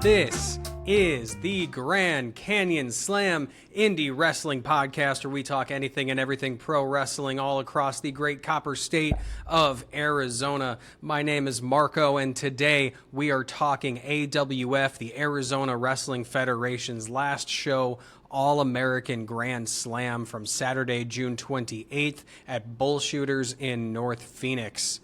This is the Grand Canyon Slam indie wrestling podcast where we talk anything and everything pro wrestling all across the great copper state of Arizona. My name is Marco, and today we are talking AWF, the Arizona Wrestling Federation's last show, All-American Grand Slam from Saturday, June 28th at Bullshooters in North Phoenix.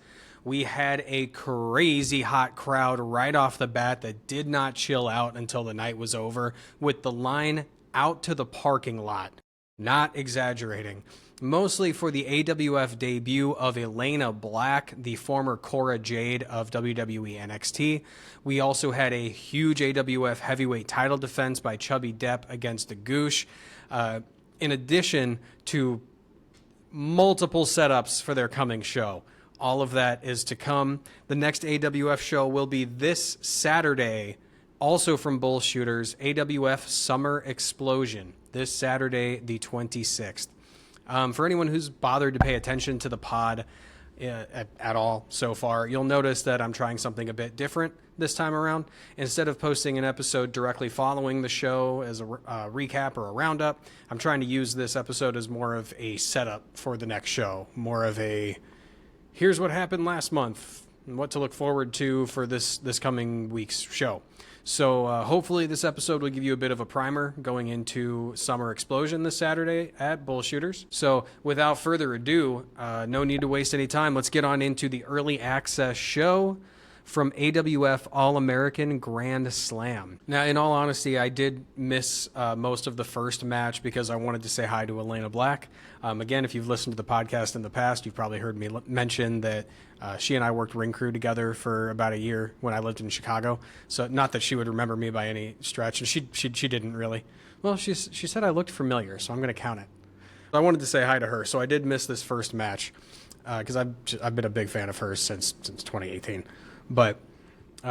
We had a crazy hot crowd right off the bat that did not chill out until the night was over, with the line out to the parking lot. Not exaggerating. Mostly for the AWF debut of Elayna Black, the former Cora Jade of WWE NXT. We also had a huge AWF heavyweight title defense by Chubby Depp against the Goosh, in addition to multiple setups for their coming show. All of that is to come. The next AWF show will be this Saturday, also from Bullshooters, AWF Summer Explosion, this Saturday, the 26th. For anyone who's bothered to pay attention to the pod at all so far, you'll notice that I'm trying something a bit different this time around. Instead of posting an episode directly following the show as a recap or a roundup, I'm trying to use this episode as more of a setup for the next show, more of a here's what happened last month and what to look forward to for this coming week's show. So hopefully this episode will give you a bit of a primer going into Summer Explosion this Saturday at Bullshooters. So without further ado, no need to waste any time. Let's get on into the early access show from AWF All-American Grand Slam. Now, in all honesty, I did miss most of the first match because I wanted to say hi to Elayna Black. Again, if you've listened to the podcast in the past, you've probably heard me mention that she and I worked ring crew together for about a year when I lived in Chicago. So not that she would remember me by any stretch, and she didn't really. Well, she said I looked familiar, so I'm going to count it. I wanted to say hi to her, so I did miss this first match because I've been a big fan of hers since 2018. But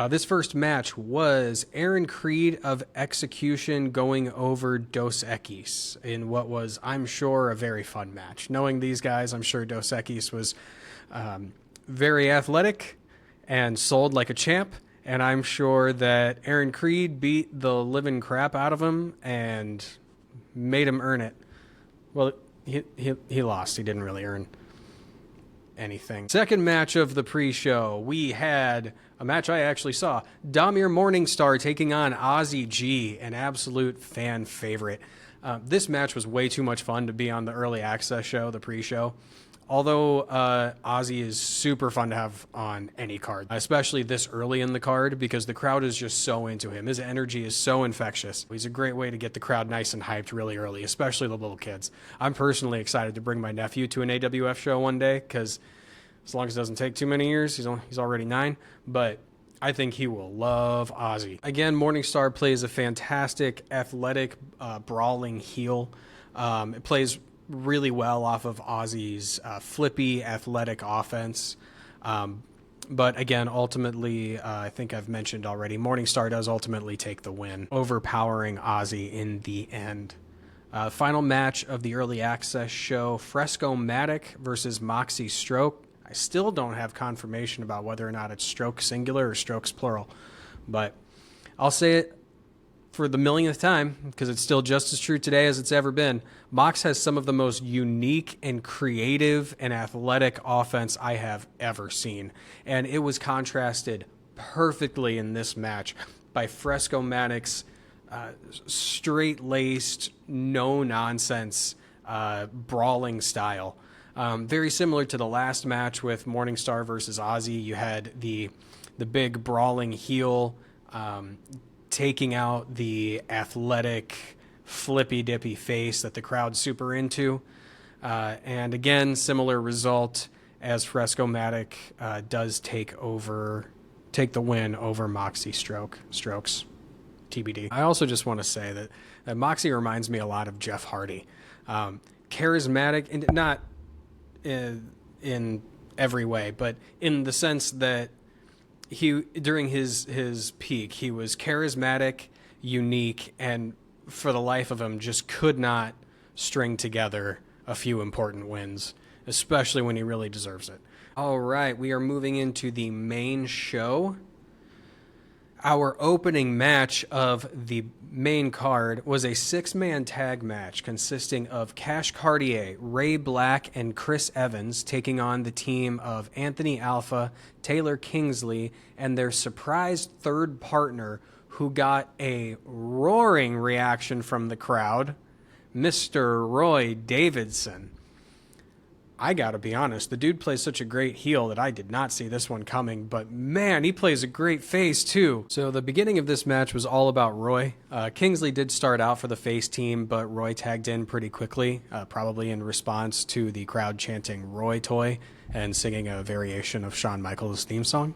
this first match was Aaron Creed of Execution going over Dos Equis in what was, I'm sure, a very fun match. Knowing these guys, I'm sure Dos Equis was very athletic and sold like a champ. And I'm sure that Aaron Creed beat the living crap out of him and made him earn it. Well, he lost. He didn't really earn anything. Second match of the pre-show, we had a match I actually saw. Damir Morningstar taking on Ozzy G, an absolute fan favorite. This match was way too much fun to be on the early access show, the pre-show. Although Ozzy is super fun to have on any card, especially this early in the card, because the crowd is just so into him. His energy is so infectious. He's a great way to get the crowd nice and hyped really early, especially the little kids. I'm personally excited to bring my nephew to an AWF show one day, because as long as it doesn't take too many years, he's already 9, but I think he will love Ozzy. Again, Morningstar plays a fantastic, athletic, brawling heel. It plays really well off of Ozzy's flippy, athletic offense. But again, ultimately, I think I've mentioned already, Morningstar does ultimately take the win, overpowering Ozzy in the end. Final match of the early access show, Fresco-Matic versus Moxie Stroke. I still don't have confirmation about whether or not it's Stroke singular or Strokes plural, but I'll say it for the millionth time, because it's still just as true today as it's ever been. Mox has some of the most unique and creative and athletic offense I have ever seen. And it was contrasted perfectly in this match by Fresco-Matic's straight-laced, no-nonsense brawling style. Very similar to the last match with Morningstar versus Ozzy. You had the big brawling heel taking out the athletic, flippy-dippy face that the crowd's super into. And again, similar result as Fresco-Matic does take the win over Moxie Strokes. TBD. I also just want to say that Moxie reminds me a lot of Jeff Hardy. Charismatic, and not in every way, but in the sense that during his peak, he was charismatic, unique, and for the life of him just could not string together a few important wins, especially when he really deserves it. All right, we are moving into the main show. Our opening match of the main card was a 6-man tag match consisting of Cash Cartier, Ray Black, and Chris Evans taking on the team of Anthony Alpha, Taylor Kingsley, and their surprise third partner who got a roaring reaction from the crowd, Mr. Roy Davidson. I gotta be honest, the dude plays such a great heel that I did not see this one coming, but man, he plays a great face too. So the beginning of this match was all about Roy. Kingsley did start out for the face team, but Roy tagged in pretty quickly, probably in response to the crowd chanting Roy Toy and singing a variation of Shawn Michaels' theme song.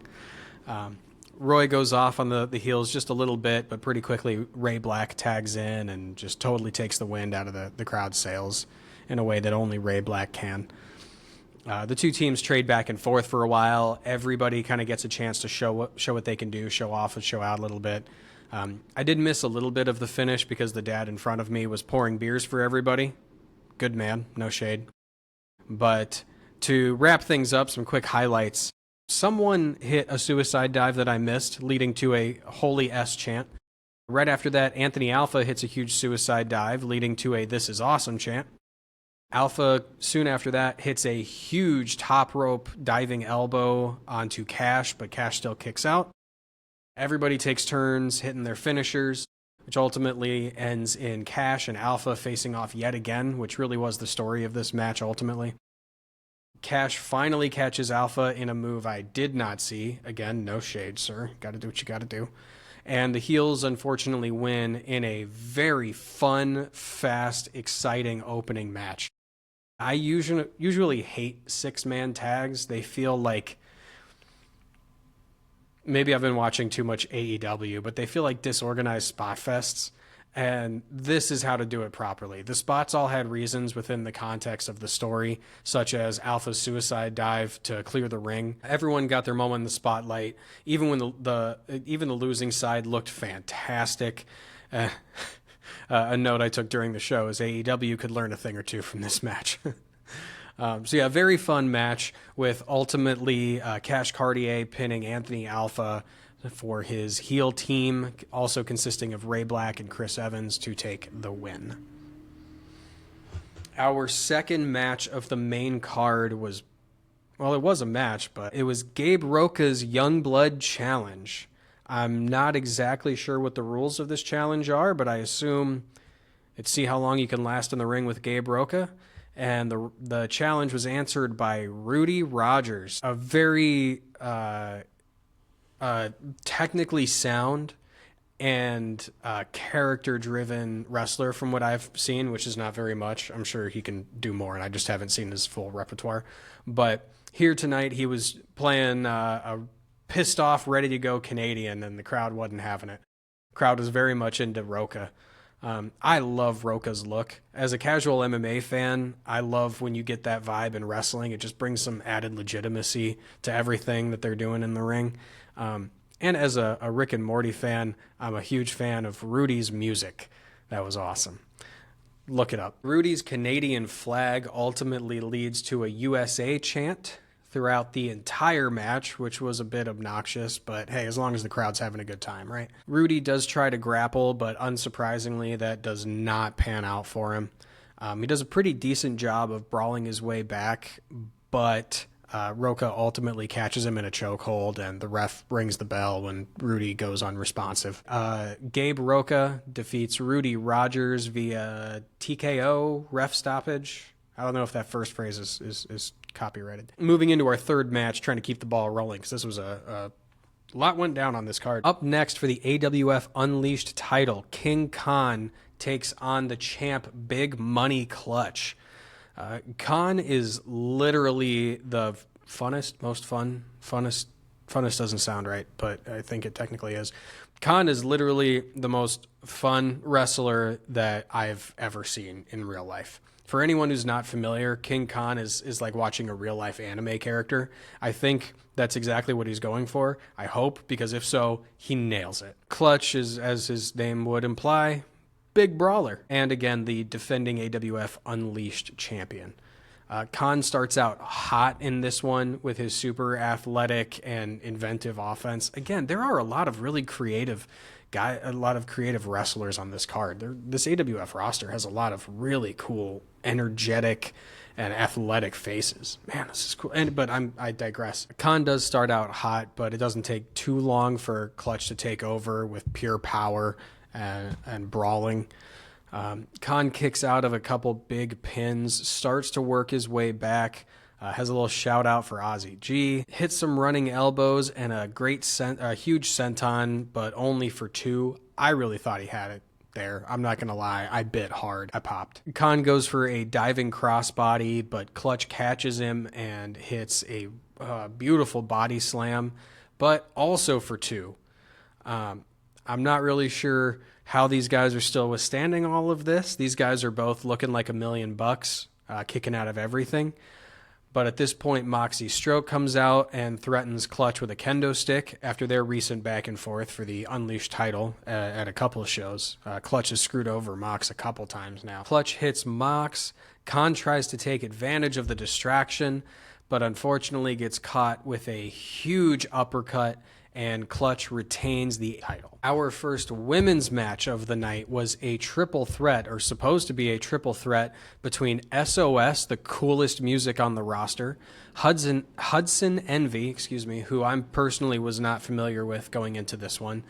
Roy goes off on the heels just a little bit, but pretty quickly Ray Black tags in and just totally takes the wind out of the crowd's sails in a way that only Ray Black can. The two teams trade back and forth for a while. Everybody kind of gets a chance to show what they can do, show off and show out a little bit. I did miss a little bit of the finish because the dad in front of me was pouring beers for everybody. Good man, no shade. But to wrap things up, some quick highlights. Someone hit a suicide dive that I missed, leading to a Holy S chant. Right after that, Anthony Alpha hits a huge suicide dive, leading to a This Is Awesome chant. Alpha, soon after that, hits a huge top rope diving elbow onto Cash, but Cash still kicks out. Everybody takes turns hitting their finishers, which ultimately ends in Cash and Alpha facing off yet again, which really was the story of this match ultimately. Cash finally catches Alpha in a move I did not see. Again, no shade, sir. Gotta do what you gotta do. And the heels unfortunately win in a very fun, fast, exciting opening match. I usually hate 6-man tags. They feel like, maybe I've been watching too much AEW, but they feel like disorganized spot fests. And this is how to do it properly. The spots all had reasons within the context of the story, such as Alpha's suicide dive to clear the ring. Everyone got their moment in the spotlight, even when even the losing side looked fantastic. A note I took during the show is AEW could learn a thing or two from this match. So yeah, very fun match with ultimately Cash Cartier pinning Anthony Alpha for his heel team, also consisting of Ray Black and Chris Evans, to take the win. Our second match of the main card was, well, it was a match, but it was Gabe Roca's Youngblood Challenge. I'm not exactly sure what the rules of this challenge are, but I assume it's see how long you can last in the ring with Gabe Roca. And the challenge was answered by Rudy Rogers, a very technically sound and character-driven wrestler from what I've seen, which is not very much. I'm sure he can do more, and I just haven't seen his full repertoire. But here tonight, he was playing a pissed-off, ready-to-go Canadian, and the crowd wasn't having it. The crowd was very much into Roca. I love Roca's look. As a casual MMA fan, I love when you get that vibe in wrestling. It just brings some added legitimacy to everything that they're doing in the ring. And as a Rick and Morty fan, I'm a huge fan of Rudy's music. That was awesome. Look it up. Rudy's Canadian flag ultimately leads to a USA chant throughout the entire match, which was a bit obnoxious, but hey, as long as the crowd's having a good time, right? Rudy does try to grapple, but unsurprisingly, that does not pan out for him. He does a pretty decent job of brawling his way back, but Roca ultimately catches him in a chokehold, and the ref rings the bell when Rudy goes unresponsive. Gabe Roca defeats Rudy Rogers via TKO ref stoppage. I don't know if that first phrase is copyrighted. Moving into our third match, trying to keep the ball rolling, because this was a lot went down on this card. Up next for the AWF Unleashed title, King Khan takes on the champ Big Money Clutch. Khan is literally the funnest doesn't sound right, but I think it technically is. Khan is literally the most fun wrestler that I've ever seen in real life. For anyone who's not familiar, King Khan is like watching a real-life anime character. I think that's exactly what he's going for. I hope, because if so, he nails it. Clutch is, as his name would imply, big brawler. And again, the defending AWF Unleashed champion. Khan starts out hot in this one with his super athletic and inventive offense. Again, there are a lot of really creative wrestlers on this card. This AWF roster has a lot of really cool, energetic, and athletic faces. Man, this is cool. But I digress. Khan does start out hot, but it doesn't take too long for Clutch to take over with pure power and brawling. Khan kicks out of a couple big pins, starts to work his way back, has a little shout out for Ozzy G, hits some running elbows and a huge senton, but only for 2. I really thought he had it there. I'm not going to lie. I bit hard. I popped. Khan goes for a diving crossbody, but Clutch catches him and hits a beautiful body slam, but also for 2. I'm not really sure how these guys are still withstanding all of this. These guys are both looking like $1 million, kicking out of everything. But at this point, Moxie Stroke comes out and threatens Clutch with a kendo stick after their recent back and forth for the Unleashed title at a couple of shows. Clutch has screwed over Mox a couple times now. Clutch hits Mox. Khan tries to take advantage of the distraction, but unfortunately gets caught with a huge uppercut, and Clutch retains the title. Our first women's match of the night was a triple threat, or supposed to be a triple threat, between SOS, the coolest music on the roster, Hudson Envy, who I personally was not familiar with going into this one,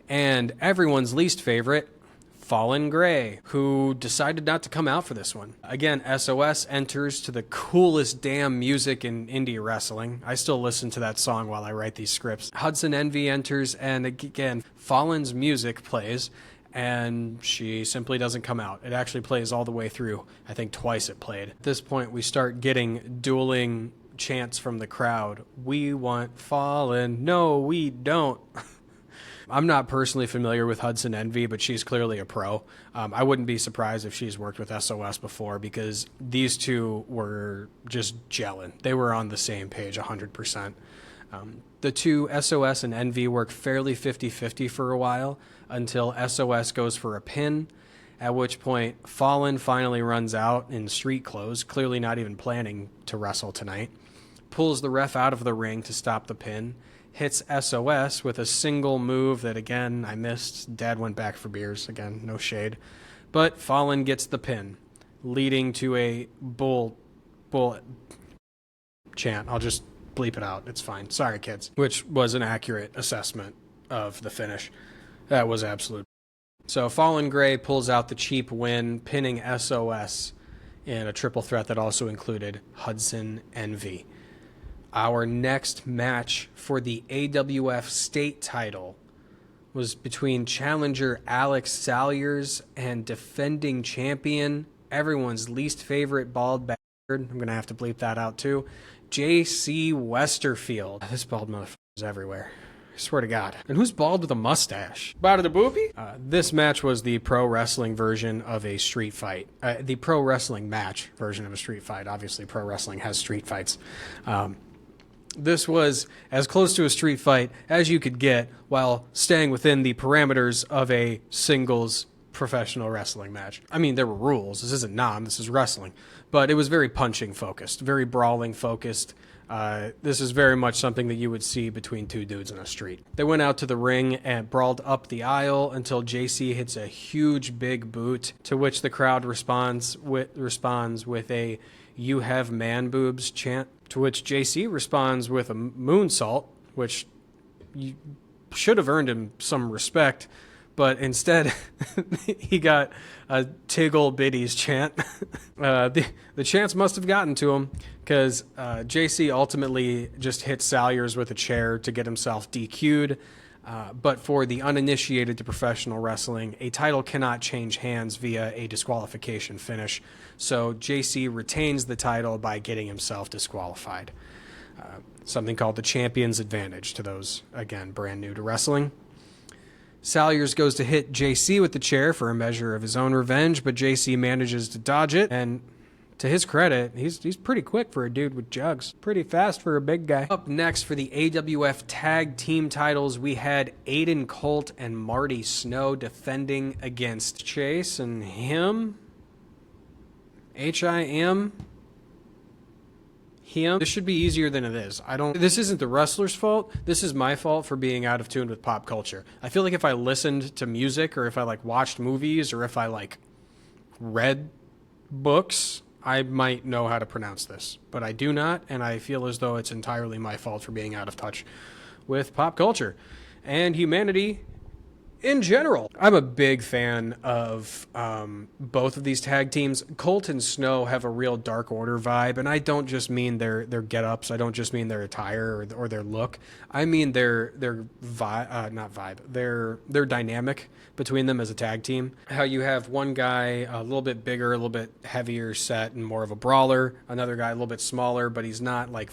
and everyone's least favorite, Fallen Gray, who decided not to come out for this one. Again, SOS enters to the coolest damn music in indie wrestling. I still listen to that song while I write these scripts. Hudson Envy enters, and again, Fallen's music plays, and she simply doesn't come out. It actually plays all the way through. I think twice it played. At this point, we start getting dueling chants from the crowd. We want Fallen. No, we don't. I'm not personally familiar with Hudson Envy, but she's clearly a pro. I wouldn't be surprised if she's worked with SOS before, because these two were just gelling. They were on the same page 100%. The two, SOS and Envy, work fairly 50-50 for a while until SOS goes for a pin, at which point Fallen finally runs out in street clothes, clearly not even planning to wrestle tonight, pulls the ref out of the ring to stop the pin, hits SOS with a single move that, again, I missed. Dad went back for beers. Again, no shade. But Fallen gets the pin, leading to a bull chant. I'll just bleep it out. It's fine. Sorry, kids. Which was an accurate assessment of the finish. That was absolute. So Fallen Gray pulls out the cheap win, pinning SOS in a triple threat that also included Hudson Envy. Our next match for the AWF state title was between challenger Alex Salyers and defending champion, everyone's least favorite bald bastard, I'm going to have to bleep that out too, JC Westerfield. This bald motherfucker is everywhere. I swear to God. And who's bald with a mustache? Bada the boopy? This match was the pro wrestling version of a street fight. The pro wrestling match version of a street fight. Obviously, pro wrestling has street fights. This was as close to a street fight as you could get while staying within the parameters of a singles professional wrestling match. I mean, there were rules. This isn't this is wrestling. But it was very punching focused, very brawling focused. This is very much something that you would see between two dudes in a street. They went out to the ring and brawled up the aisle until JC hits a huge big boot, to which the crowd responds with a "You have man boobs" chant, to which JC responds with a moonsault, which you should have earned him some respect, but instead he got a Tiggle Biddies chant. The chants must have gotten to him, because JC ultimately just hit Salyers with a chair to get himself DQ'd. But for the uninitiated to professional wrestling, a title cannot change hands via a disqualification finish. So JC retains the title by getting himself disqualified. Something called the champion's advantage to those, again, brand new to wrestling. Salyers goes to hit JC with the chair for a measure of his own revenge, but JC manages to dodge it, and to his credit, he's pretty quick for a dude with jugs. Pretty fast for a big guy. Up next for the AWF tag team titles, we had Aiden Colt and Marty Snow defending against Chase and him. HIM. him. This should be easier than it is. This isn't the wrestler's fault. This is my fault for being out of tune with pop culture. I feel like if I listened to music or if I like watched movies or if I like read books, I might know how to pronounce this, but I do not. And I feel as though it's entirely my fault for being out of touch with pop culture and humanity in general. I'm a big fan of both of these tag teams. Colt and Snow have a real Dark Order vibe, and I don't just mean their get-ups. I don't just mean their attire or their look. I mean their dynamic between them as a tag team. How you have one guy a little bit bigger, a little bit heavier set and more of a brawler. Another guy a little bit smaller, but he's not like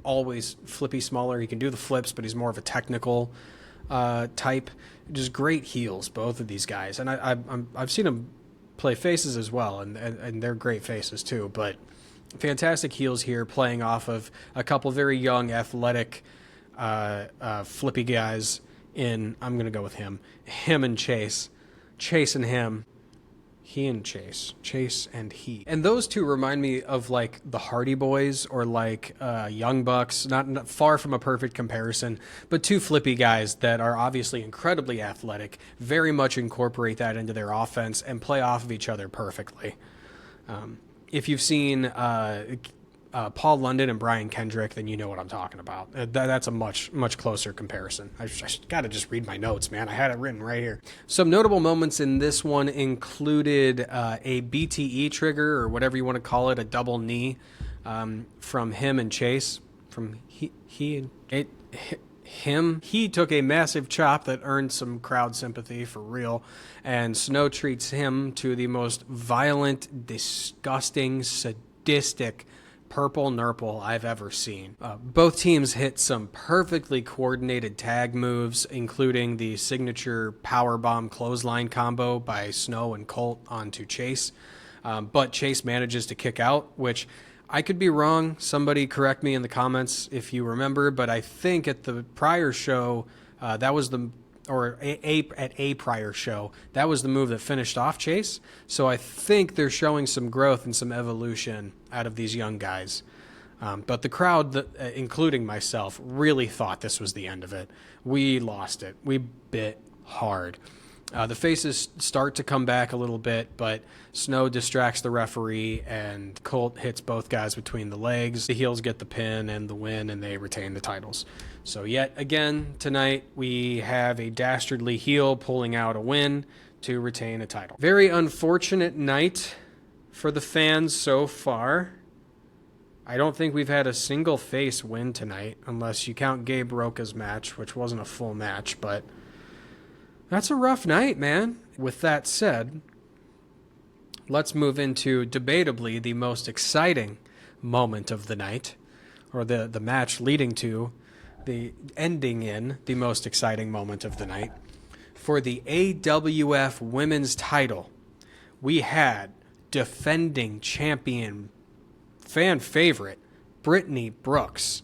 always flippy smaller. He can do the flips, but he's more of a technical type. Just great heels, both of these guys, and I've seen them play faces as well, and they're great faces too. But fantastic heels here, playing off of a couple very young, athletic, flippy guys. I'm gonna go with him and Chase and him. He and Chase and he. And those two remind me of like the Hardy Boys or like Young Bucks, not far from a perfect comparison, but two flippy guys that are obviously incredibly athletic, very much incorporate that into their offense and play off of each other perfectly. If you've seen Paul London and Brian Kendrick, then you know what I'm talking about. That's a much closer comparison. I got to just read my notes, man. I had it written right here. Some notable moments in this one included a BTE trigger, or whatever you want to call it, a double knee from him and Chase. He took a massive chop that earned some crowd sympathy for real, and Snow treats him to the most violent, disgusting, sadistic purple nurple I've ever seen. Both teams hit some perfectly coordinated tag moves, including the signature powerbomb clothesline combo by Snow and Colt onto Chase. But Chase manages to kick out, which I could be wrong. Somebody correct me in the comments if you remember, but I think at the prior show, at a prior show, that was the move that finished off Chase. So I think they're showing some growth and some evolution out of these young guys. But the crowd, including myself, really thought this was the end of it. We lost it. We bit hard. The faces start to come back a little bit, but Snow distracts the referee, and Colt hits both guys between the legs. The heels get the pin and the win, and they retain the titles. So yet again, tonight, we have a dastardly heel pulling out a win to retain a title. Very unfortunate night for the fans so far. I don't think we've had a single face win tonight, unless you count Gabe Roca's match, which wasn't a full match, but that's a rough night, man. With that said, let's move into debatably the most exciting moment of the night, or the match leading to the ending in the most exciting moment of the night. For the AWF women's title, we had defending champion, fan favorite, Brittany Brooks,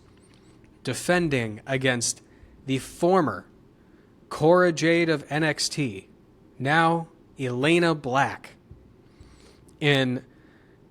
defending against the former Cora Jade of NXT, now Elayna Black, in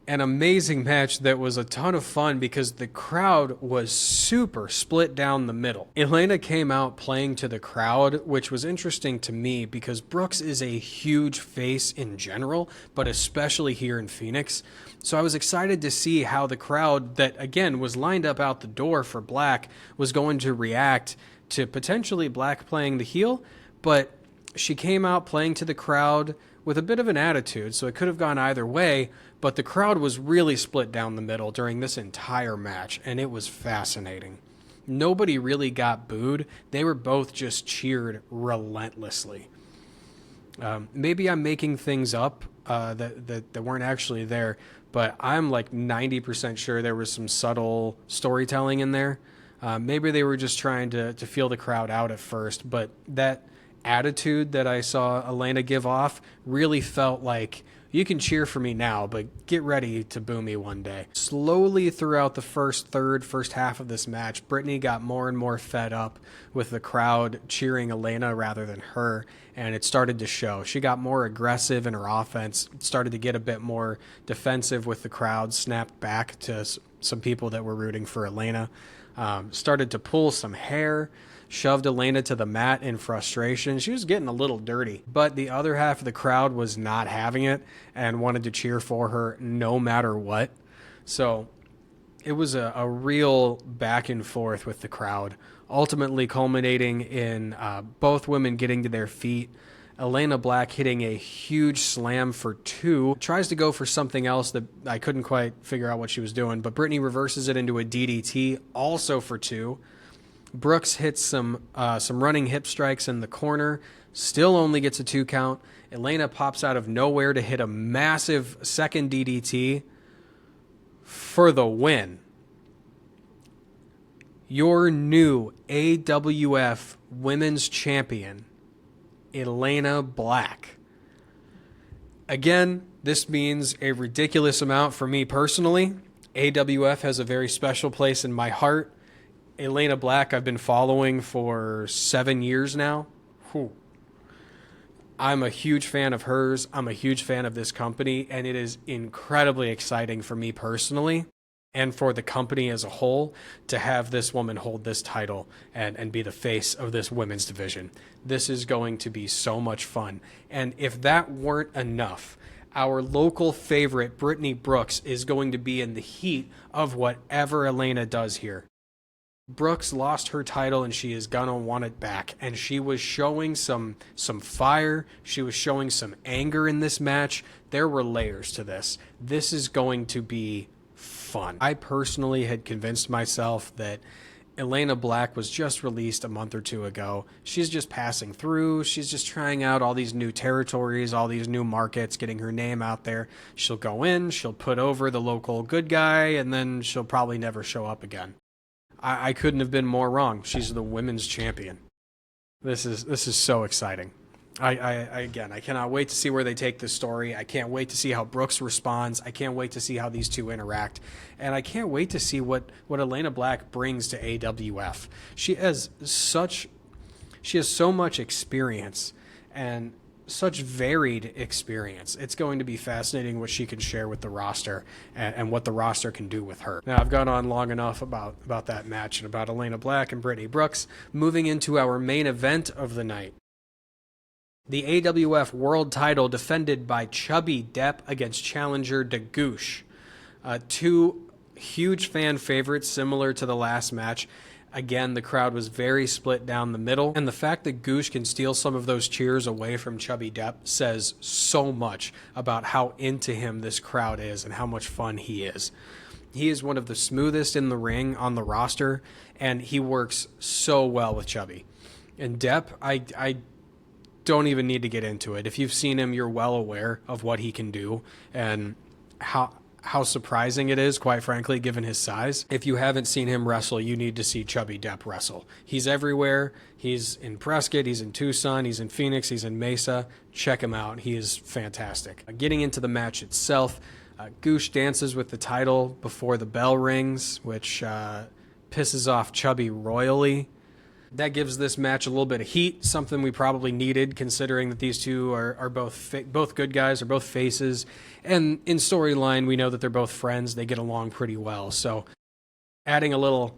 an amazing match that was a ton of fun because the crowd was super split down the middle. Elayna came out playing to the crowd, which was interesting to me because Brooks is a huge face in general, but especially here in Phoenix. So I was excited to see how the crowd that, again, was lined up out the door for Black was going to react to potentially Black playing the heel, but she came out playing to the crowd with a bit of an attitude, so it could have gone either way, but the crowd was really split down the middle during this entire match, and it was fascinating. Nobody really got booed. They were both just cheered relentlessly. Maybe I'm making things up that weren't actually there, but I'm like 90% sure there was some subtle storytelling in there. Maybe they were just trying to feel the crowd out at first, but that attitude that I saw Elayna give off really felt like, you can cheer for me now, but get ready to boo me one day. Slowly throughout the first half of this match, Brittany got more and more fed up with the crowd cheering Elayna rather than her, and it started to show. She got more aggressive in her offense, started to get a bit more defensive with the crowd, snapped back to some people that were rooting for Elayna, started to pull some hair, shoved Elayna to the mat in frustration. She was getting a little dirty, but the other half of the crowd was not having it and wanted to cheer for her no matter what. So it was a real back and forth with the crowd, ultimately culminating in both women getting to their feet. Elayna Black hitting a huge slam for 2. Tries to go for something else that I couldn't quite figure out what she was doing, but Brittany reverses it into a DDT, also for 2. Brooks hits some running hip strikes in the corner, still only gets a 2 count. Elayna pops out of nowhere to hit a massive second DDT for the win. Your new AWF Women's Champion, Elayna Black. Again, this means a ridiculous amount for me personally. AWF has a very special place in my heart. Elayna Black I've been following for 7 years now. Whew. I'm a huge fan of hers. I'm a huge fan of this company, and it is incredibly exciting for me personally and for the company as a whole to have this woman hold this title and be the face of this women's division. This is going to be so much fun. And if that weren't enough, our local favorite, Brittany Brooks, is going to be in the heat of whatever Elayna does here. Brooks lost her title and she is gonna want it back. And she was showing some fire. She was showing some anger in this match. There were layers to this. This is going to be fun. I personally had convinced myself that Elayna Black was just released a month or 2 ago. She's just passing through. She's just trying out all these new territories, all these new markets, getting her name out there. She'll go in, she'll put over the local good guy, and then she'll probably never show up again. I couldn't have been more wrong. She's the women's champion. This is so exciting. I cannot wait to see where they take this story. I can't wait to see how Brooks responds. I can't wait to see how these two interact. And I can't wait to see what Elayna Black brings to AWF. She has so much experience and such varied experience. It's going to be fascinating what she can share with the roster and what the roster can do with her. Now, I've gone on long enough about that match and about Elayna Black and Brittany Brooks. Moving into our main event of the night. The AWF World Title defended by Chubby Depp against challenger Goosh. Two huge fan favorites similar to the last match. Again, the crowd was very split down the middle, and the fact that Goosh can steal some of those cheers away from Chubby Depp says so much about how into him this crowd is and how much fun he is. He is one of the smoothest in the ring on the roster, and he works so well with Chubby. And Depp, I don't even need to get into it. If you've seen him, you're well aware of what he can do and how surprising it is, quite frankly, given his size. If you haven't seen him wrestle, you need to see Chubby Depp wrestle. He's everywhere. He's in Prescott, he's in Tucson, he's in Phoenix, he's in Mesa. Check him out. He is fantastic. Getting into the match itself, Goosh dances with the title before the bell rings, which pisses off Chubby royally. That gives this match a little bit of heat, something we probably needed considering that these two are both good guys, are both faces. And in storyline, we know that they're both friends. They get along pretty well. So adding a little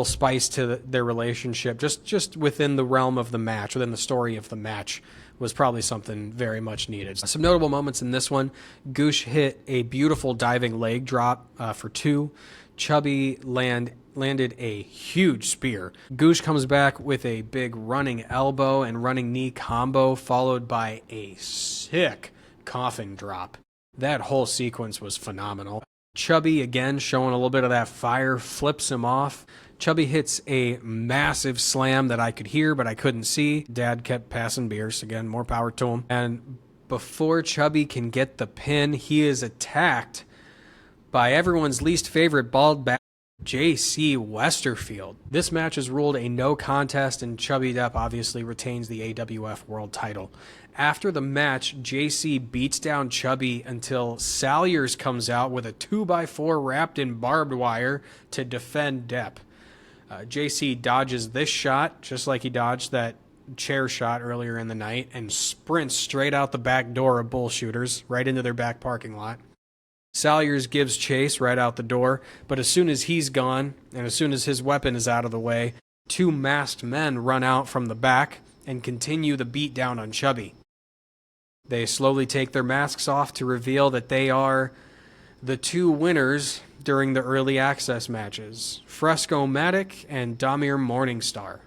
spice to their relationship, just within the realm of the match, within the story of the match, was probably something very much needed. Some notable moments in this one. Goosh hit a beautiful diving leg drop for 2. Chubby landed a huge spear. Goosh comes back with a big running elbow and running knee combo, followed by a sick coffin drop. That whole sequence was phenomenal. Chubby, again, showing a little bit of that fire, flips him off. Chubby hits a massive slam that I could hear, but I couldn't see. Dad kept passing beers. Again, more power to him. And before Chubby can get the pin, he is attacked by everyone's least favorite bald bag, J.C. Westerfield. This match is ruled a no contest, and Chubby Depp obviously retains the AWF World Title. After the match, J.C. beats down Chubby until Salyers comes out with a 2x4 wrapped in barbed wire to defend Depp. J.C. dodges this shot, just like he dodged that chair shot earlier in the night, and sprints straight out the back door of Bullshooters, right into their back parking lot. Salyers gives chase right out the door, but as soon as he's gone, and as soon as his weapon is out of the way, two masked men run out from the back and continue the beatdown on Chubby. They slowly take their masks off to reveal that they are the two winners during the early access matches, Fresco-Matic and Damir Morningstar.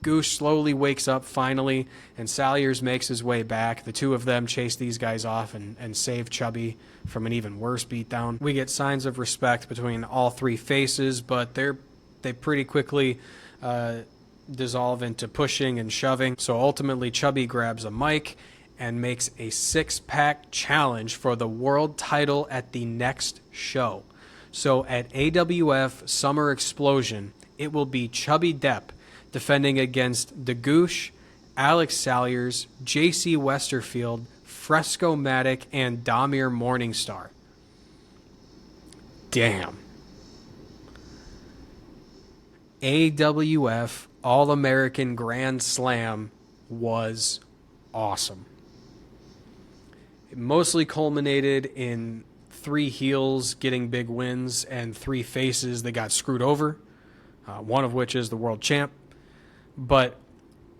Goosh slowly wakes up finally, and Salyers makes his way back. The two of them chase these guys off and save Chubby from an even worse beatdown. We get signs of respect between all three faces, but they pretty quickly dissolve into pushing and shoving. So ultimately, Chubby grabs a mic and makes a six-pack challenge for the world title at the next show. So at AWF Summer Explosion, it will be Chubby Depp defending against the Goosh, Alex Salyers, JC Westerfield, Fresco-Matic, and Damir Morningstar. Damn. AWF All-American Grand Slam was awesome. It mostly culminated in 3 heels getting big wins and 3 faces that got screwed over, one of which is the world champ. But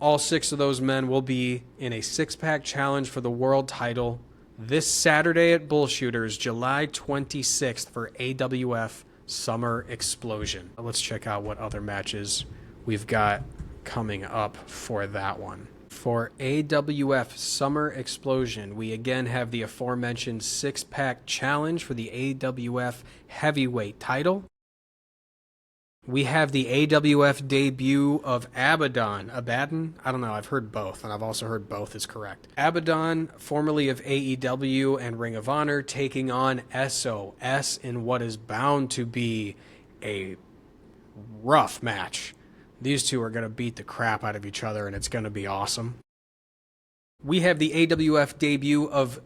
all 6 of those men will be in a 6-pack challenge for the world title this Saturday at Bullshooters, July 26th for AWF Summer Explosion. Let's check out what other matches we've got coming up for that one. For AWF Summer Explosion, we again have the aforementioned 6-pack challenge for the AWF Heavyweight title. We have the AWF debut of Abaddon. Abaddon? I don't know. I've heard both, and I've also heard both is correct. Abaddon, formerly of AEW and Ring of Honor, taking on SOS in what is bound to be a rough match. These two are going to beat the crap out of each other, and it's going to be awesome. We have the AWF debut of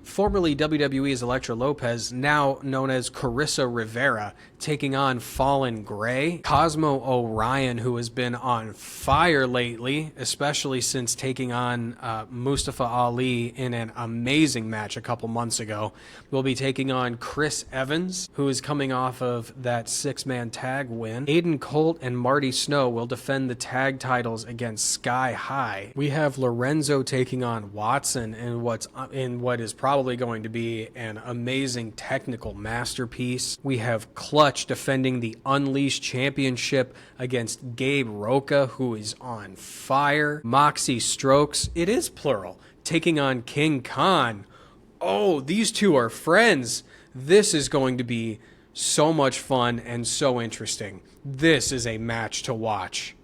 formerly WWE's Elektra Lopez, now known as Carissa Rivera, taking on Fallen Gray. Cosmo Orion, who has been on fire lately, especially since taking on Mustafa Ali in an amazing match a couple months ago, will be taking on Chris Evans, who is coming off of that 6-man tag win. Aiden Colt and Marty Snow will defend the tag titles against Sky High. We have Lorenzo taking on Watson in what is probably going to be an amazing technical masterpiece. We have Clutch defending the Unleashed Championship against Gabe Roca, who is on fire. Moxie Strokes, it is plural, taking on King Khan. Oh, these two are friends. This is going to be so much fun and so interesting. This is a match to watch.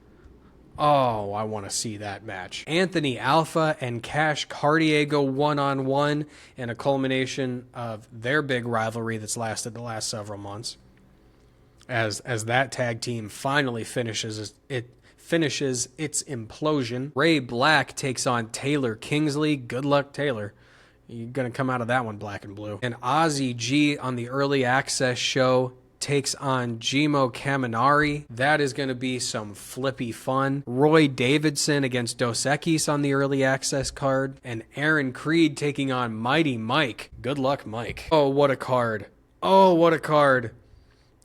Oh, I want to see that match. Anthony Alpha and Cash Cartier go one-on-one in a culmination of their big rivalry that's lasted the last several months. As that tag team finally finishes its implosion. Ray Black takes on Taylor Kingsley. Good luck, Taylor. You're going to come out of that one black and blue. And Ozzy G on the early access show takes on Jimo Kaminari. That is going to be some flippy fun. Roy Davidson against Dos Equis on the early access card. And Aaron Creed taking on Mighty Mike. Good luck, Mike. Oh, what a card. Oh, what a card.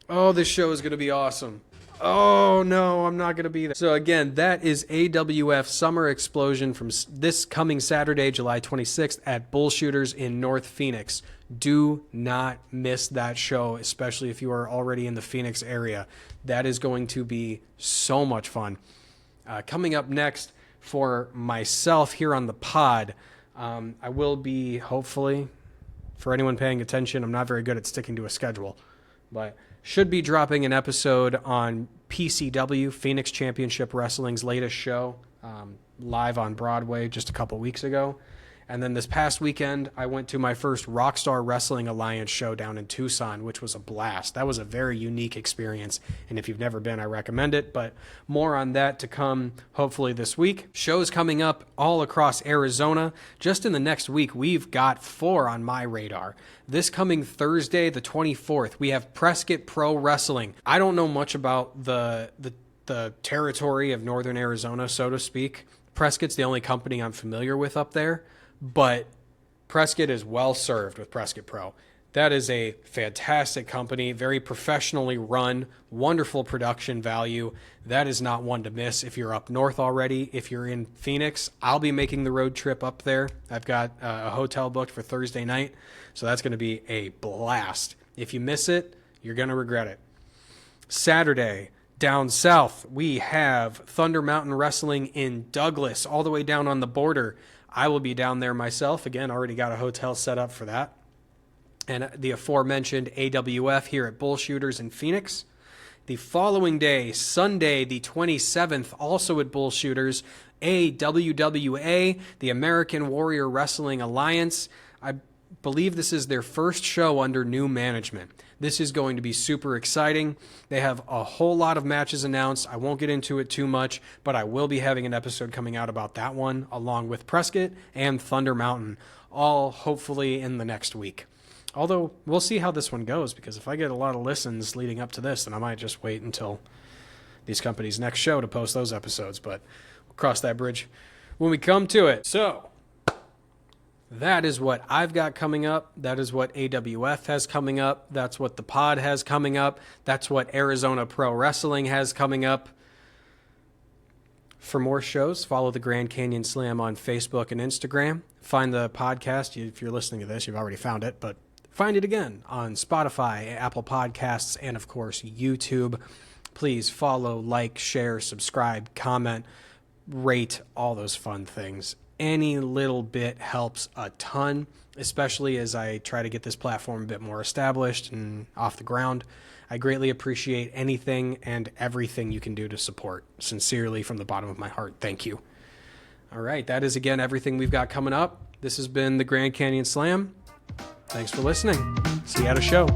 Oh, this show is going to be awesome. Oh, no, I'm not going to be there. So again, that is AWF Summer Explosion from this coming Saturday, July 26th at Bullshooters in North Phoenix. Do not miss that show, especially if you are already in the Phoenix area. That is going to be so much fun. Coming up next for myself here on the pod, I will be, hopefully, for anyone paying attention, I'm not very good at sticking to a schedule, but should be dropping an episode on PCW, Phoenix Championship Wrestling's latest show, live on Broadway just a couple weeks ago. And then this past weekend, I went to my first Rockstar Wrestling Alliance show down in Tucson, which was a blast. That was a very unique experience, and if you've never been, I recommend it, but more on that to come hopefully this week. Shows coming up all across Arizona. Just in the next week, we've got 4 on my radar. This coming Thursday, the 24th, we have Prescott Pro Wrestling. I don't know much about the territory of Northern Arizona, so to speak. Prescott's the only company I'm familiar with up there. But Prescott is well served with Prescott Pro. That is a fantastic company, very professionally run, wonderful production value. That is not one to miss if you're up north already. If you're in Phoenix, I'll be making the road trip up there. I've got a hotel booked for Thursday night, so that's going to be a blast. If you miss it, you're going to regret it. Saturday, down south, we have Thunder Mountain Wrestling in Douglas, all the way down on the border. I will be down there myself. Again, already got a hotel set up for that. And the aforementioned AWF here at Bullshooters in Phoenix. The following day, Sunday, the 27th, also at Bullshooters, AWWA, the American Warrior Wrestling Alliance. I believe this is their first show under new management. This is going to be super exciting. They have a whole lot of matches announced. I won't get into it too much, but I will be having an episode coming out about that one, along with Prescott and Thunder Mountain, all hopefully in the next week. Although, we'll see how this one goes, because if I get a lot of listens leading up to this, then I might just wait until these companies' next show to post those episodes, but we'll cross that bridge when we come to it. So, that is what I've got coming up. That is what AWF has coming up. That's what the pod has coming up. That's what Arizona Pro Wrestling has coming up. For more shows, follow the Grand Canyon Slam on Facebook and Instagram. Find the podcast. If you're listening to this, you've already found it, but find it again on Spotify, Apple Podcasts, and of course, YouTube. Please follow, like, share, subscribe, comment, rate, all those fun things. Any little bit helps a ton, especially as I try to get this platform a bit more established and off the ground. I greatly appreciate anything and everything you can do to support. Sincerely, from the bottom of my heart, thank you. All right, that is again everything we've got coming up. This has been the Grand Canyon Slam. Thanks for listening. See you at a show.